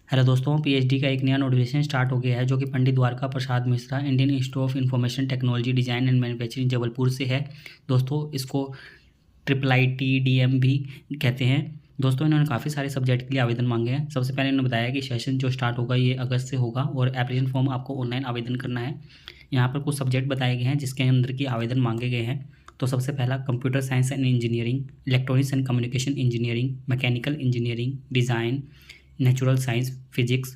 Hello दोस्तों, PhD का एक नया नोटिफिकेशन स्टार्ट हो गया है जो कि Pandit Dwarka Prasad Mishra Indian Institute of Information Technology Design and Manufacturing Jabalpur से है। दोस्तों इसको IIIT-DM भी कहते हैं। दोस्तों इन्होंने काफ़ी सारे सब्जेक्ट के लिए आवेदन मांगे हैं। सबसे पहले इन्होंने बताया कि सेशन जो स्टार्ट होगा ये अगस्त से होगा और एप्लीकेशन फॉर्म आपको ऑनलाइन आवेदन करना है। यहाँ पर कुछ सब्जेक्ट बताए गए हैं जिसके अंदर की आवेदन मांगे गए हैं। तो सबसे पहला computer science and engineering, electronics and communication engineering, mechanical engineering, design, natural science physics,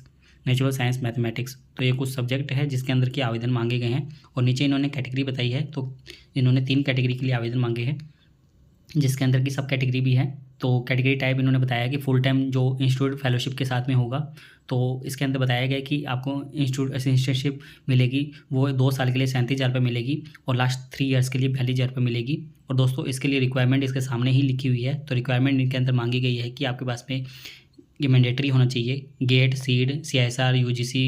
natural science mathematics. तो ये कुछ सब्जेक्ट है जिसके अंदर के आवेदन मांगे गए हैं। और नीचे इन्होंने कैटेगरी बताई है, तो इन्होंने 3 कैटेगरी के लिए आवेदन मांगे हैं जिसके अंदर की सब कैटेगरी भी है। तो कैटेगरी टाइप इन्होंने बताया कि फुल टाइम जो इंस्टीट्यूट फेलोशिप के साथ में होगा। तो इसके अंदर बताया गया कि आपको इंस्टीट्यूट असिस्टेंटशिप मिलेगी, वो 2 साल के लिए 37,000 रुपये मिलेगी और लास्ट 3 ईयर्स के लिए 42,000 रुपये मिलेगी। और दोस्तों इसके लिए रिक्वायरमेंट इसके सामने ही लिखी हुई है। तो रिक्वायरमेंट इनके अंदर मांगी गई है कि आपके पास में ये मैंडेटरी होना चाहिए, GATE, CEED, CSR, UGC,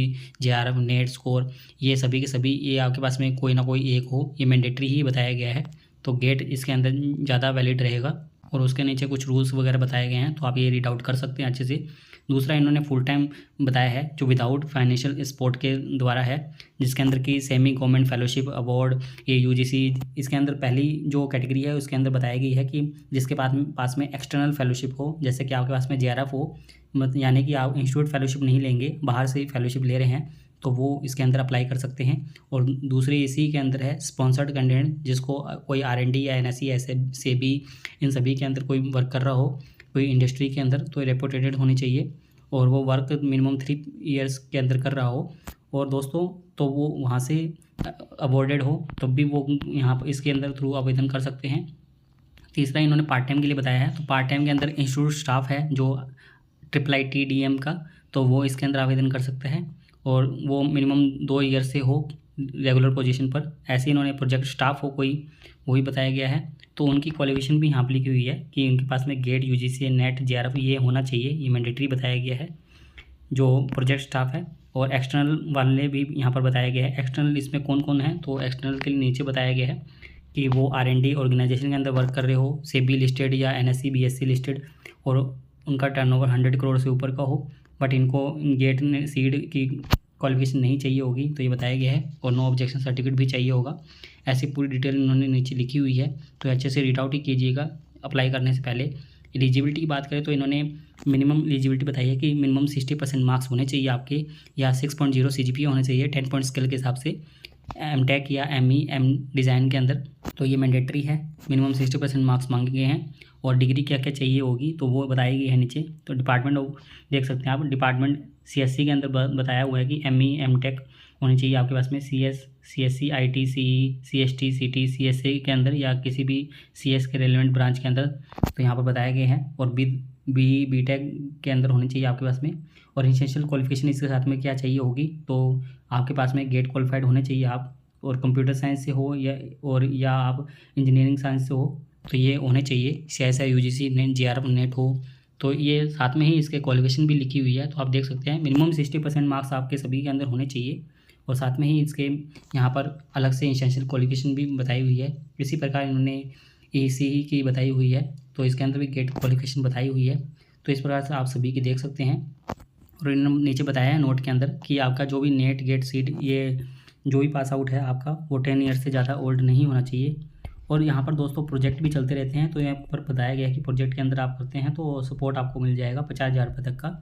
JRF, NET score, ये सभी के सभी ये आपके पास में कोई ना कोई एक हो, ये मैंडेटरी ही बताया गया है। तो गेट इसके अंदर ज़्यादा वैलिड रहेगा और उसके नीचे कुछ रूल्स वगैरह बताए गए हैं, तो आप ये रीड आउट कर सकते हैं अच्छे से। दूसरा इन्होंने फुल टाइम बताया है जो विदाउट फाइनेंशियल सपोर्ट के द्वारा है, जिसके अंदर की सेमी गवर्नमेंट फेलोशिप अवार्ड, ये UGC। इसके अंदर पहली जो कैटेगरी है उसके अंदर बताई गई है कि जिसके पास में एक्सटर्नल फेलोशिप हो, जैसे कि आपके पास में JRF हो, यानी कि आप इंस्टीट्यूट फेलोशिप नहीं लेंगे, बाहर से ही फेलोशिप ले रहे हैं, तो वो इसके अंदर अप्लाई कर सकते हैं। और दूसरी इसी के अंदर है स्पॉन्सर्ड कैंडिडेट, जिसको कोई R&D या NSE ऐसे से भी इन सभी के अंदर कोई वर्क कर रहा हो, कोई इंडस्ट्री के अंदर, तो रेपुटेटेड होनी चाहिए और वो वर्क मिनिमम 3 ईयर्स के अंदर कर रहा हो। और दोस्तों तो वो वहाँ से अवॉर्डेड हो तब भी वो यहाँ पर इसके अंदर थ्रू आवेदन कर सकते हैं। तीसरा इन्होंने पार्ट टाइम के लिए बताया है। तो पार्ट टाइम के अंदर इंस्टीट्यूट स्टाफ है जो IIIT-DM का, तो वो इसके अंदर आवेदन कर सकते हैं और वो मिनिमम 2 ईयर से हो रेगुलर पोजीशन पर। ऐसे इन्होंने प्रोजेक्ट स्टाफ हो कोई, वही बताया गया है। तो उनकी क्वालिफिकेशन भी यहाँ पर लिखी हुई है कि उनके पास में गेट, UGC, नेट, JRF ये होना चाहिए, ये मैंडेटरी बताया गया है जो प्रोजेक्ट स्टाफ है। और एक्सटर्नल वाले भी यहाँ पर बताया गया है। एक्सटर्नल इसमें कौन कौन है, तो एक्सटर्नल के नीचे बताया गया है कि वो R&D ऑर्गेनाइजेशन के अंदर वर्क कर रहे हो, सेबी लिस्टेड या NSE BSE लिस्टेड, और उनका टर्नओवर 100 करोड़ से ऊपर का हो, बट इनको गेट सीड की क्वालिफिकेशन नहीं चाहिए होगी, तो ये बताया गया है। और नो ऑब्जेक्शन सर्टिफिकेट भी चाहिए होगा। ऐसी पूरी डिटेल इन्होंने नीचे लिखी हुई है, तो अच्छे से रीड आउट ही कीजिएगा अप्लाई करने से पहले। एलिजिबिलिटी की बात करें तो इन्होंने मिनिमम एलिजिबिलिटी बताई है कि मिनिमम 60% मार्क्स होने चाहिए आपके, या 6.0 CGPA होने चाहिए 10 पॉइंट स्केल के हिसाब से, MTech या ME डिज़ाइन के अंदर। तो ये मैंडेटरी है, मिनिमम 60% मार्क्स मांगे गए हैं। और डिग्री क्या क्या चाहिए होगी तो वो बताई गई है नीचे। तो डिपार्टमेंट देख सकते हैं आप, डिपार्टमेंट CSC के अंदर बताया हुआ है कि ME MTech होनी चाहिए आपके पास में, CSC IT CE CST CT CSA के अंदर या किसी भी CS के रेलिवेंट ब्रांच के अंदर, तो यहाँ पर बताए गए हैं। और BTech के अंदर होनी चाहिए आपके पास में। और एसेंशियल क्वालिफिकेशन इसके साथ में क्या चाहिए होगी, तो आपके पास में गेट क्वालिफाइड होने चाहिए आप, और कंप्यूटर साइंस से हो या आप इंजीनियरिंग साइंस से हो, तो ये होने चाहिए। CSI UGC net JRF net हो, तो ये साथ में ही इसके क्वालिफिकेशन भी लिखी हुई है। तो आप देख सकते हैं मिनिमम 60% मार्क्स आपके सभी के अंदर होने चाहिए। और साथ में ही इसके यहाँ पर अलग से एसेंशियल क्वालिफिकेशन भी बताई हुई है। इसी प्रकार इन्होंने ACE की बताई हुई है, तो इसके अंदर भी गेट क्वालिफिकेशन बताई हुई है। तो इस प्रकार से आप सभी की देख सकते हैं। और इन्होंने नीचे बताया है नोट के अंदर कि आपका जो भी नेट, गेट, सीट, ये जो भी पास आउट है आपका, वो 10 ईयर्स से ज़्यादा ओल्ड नहीं होना चाहिए। और यहाँ पर दोस्तों प्रोजेक्ट भी चलते रहते हैं, तो यहाँ पर बताया गया है कि प्रोजेक्ट के अंदर आप करते हैं तो सपोर्ट आपको मिल जाएगा 50,000 रुपये तक का,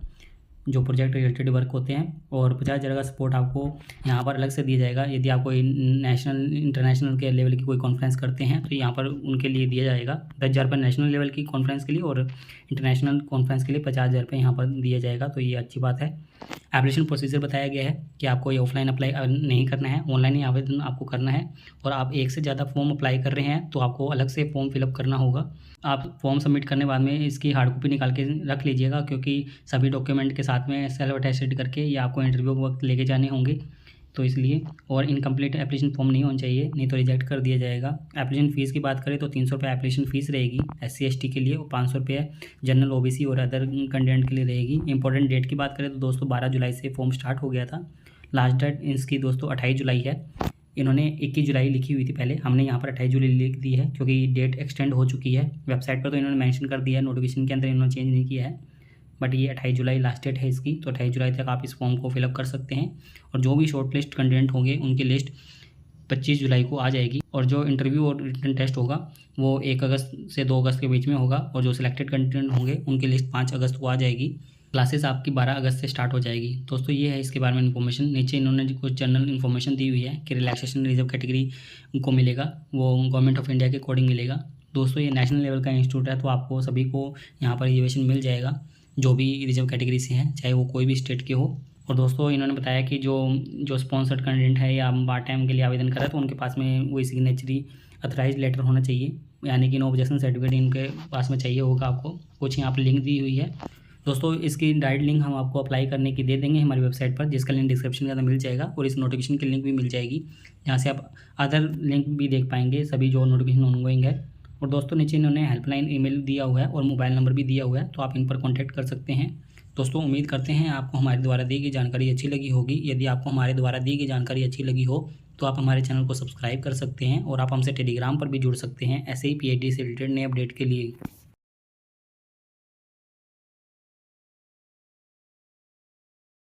जो प्रोजेक्ट रिलेटेड वर्क होते हैं। और 50,000 का सपोर्ट आपको यहाँ पर अलग से दिया जाएगा। यदि आप कोई नेशनल इंटरनेशनल के लेवल की कोई कॉन्फ्रेंस करते हैं तो यहाँ पर उनके लिए दिया जाएगा 10,000 रुपये नेशनल लेवल की कॉन्फ्रेंस के लिए, और इंटरनेशनल कॉन्फ्रेंस के लिए 50,000 रुपये यहाँ पर दिया जाएगा। तो ये अच्छी बात है। एप्लीकेशन प्रोसीजर बताया गया है कि आपको ये ऑफलाइन अप्लाई नहीं करना है, ऑनलाइन ही आवेदन आपको करना है। और आप एक से ज़्यादा फॉर्म अप्लाई कर रहे हैं तो आपको अलग से फॉर्म फिलअप करना होगा। आप फॉर्म सबमिट करने बाद में इसकी हार्ड कॉपी निकाल के रख लीजिएगा, क्योंकि सभी डॉक्यूमेंट के साथ में सेल्फ अटेस्टेड करके ये आपको इंटरव्यू के वक्त लेके जाने होंगे, तो इसलिए। और इनकम्प्लीट एप्लीकेशन फॉर्म नहीं होना चाहिए, नहीं तो रिजेक्ट कर दिया जाएगा। एप्लीकेशन फ़ीस की बात करें तो 300 रुपये एप्लीकेशन फ़ीस रहेगी SC ST के लिए, और 500 रुपये जनरल OBC और अदर कैंडिडेट के लिए रहेगी। इंपॉर्टेंट डेट की बात करें तो दोस्तों 12 जुलाई से फॉर्म स्टार्ट हो गया था। लास्ट डेट इसकी दोस्तों 28 जुलाई है। इन्होंने 21 जुलाई लिखी हुई थी पहले, हमने यहाँ पर 28 जुलाई लिख दी है क्योंकि डेट एक्सटेंड हो चुकी है। वेबसाइट पर तो इन्होंने मेंशन कर दिया है, नोटिफिकेशन के अंदर इन्होंने चेंज नहीं किया है। बट ये 28 जुलाई लास्ट डेट है इसकी, तो 28 जुलाई तक आप इस फॉर्म को फिलअप कर सकते हैं। और जो भी शॉर्ट लिस्ट कैंडिडेट होंगे उनकी लिस्ट 25 जुलाई को आ जाएगी। और जो इंटरव्यू और रिटन टेस्ट होगा वो 1 अगस्त से 2 अगस्त के बीच में होगा। और जो सिलेक्टेड कैंडिडेट होंगे उनकी लिस्ट 5 अगस्त को आ जाएगी। क्लासेस आपकी 12 अगस्त से स्टार्ट हो जाएगी। दोस्तों ये है इसके बारे में इन्फॉर्मेशन। नीचे इन्होंने कुछ जनरल इन्फॉर्मेशन दी हुई है कि रिलैक्सेशन रिजर्व कैटेगरी को मिलेगा, वो गवर्नमेंट ऑफ इंडिया के अकॉर्डिंग मिलेगा। दोस्तों ये नेशनल लेवल का इंस्टीट्यूट है, तो आपको सभी को यहाँ पर रिजर्वेशन मिल जाएगा जो भी रिजर्व कैटेगरी से हैं, चाहे वो कोई भी स्टेट के हो। और दोस्तों इन्होंने बताया कि जो स्पॉन्सर्ड कैंडिडेट है या पार्ट टाइम के लिए आवेदन कर रहा है तो उनके पास में वही सिग्नेचरी अथराइज लेटर होना चाहिए, यानी कि नो ऑब्जेक्शन सर्टिफिकेट इनके पास में चाहिए होगा आपको। कुछ यहाँ पर लिंक दी हुई है दोस्तों, इसकी डायरेक्ट लिंक हम आपको अप्लाई करने की दे देंगे हमारी वेबसाइट पर, जिसका लिंक डिस्क्रिप्शन के अंदर मिल जाएगा। और इस नोटिफिकेशन की लिंक भी मिल जाएगी, जहाँ से आप अदर लिंक भी देख पाएंगे सभी जो नोटिफिकेशन ऑनगोइंग है। और दोस्तों नीचे इन्होंने हेल्पलाइन ईमेल दिया हुआ है और मोबाइल नंबर भी दिया हुआ है, तो आप इन पर कॉन्टैक्ट कर सकते हैं। दोस्तों उम्मीद करते हैं आपको हमारे द्वारा दी गई जानकारी अच्छी लगी होगी। यदि आपको हमारे द्वारा दी गई जानकारी अच्छी लगी हो तो आप हमारे चैनल को सब्सक्राइब कर सकते हैं और आप हमसे टेलीग्राम पर भी जुड़ सकते हैं ऐसे ही PhD से रिलेटेड नए अपडेट के लिए।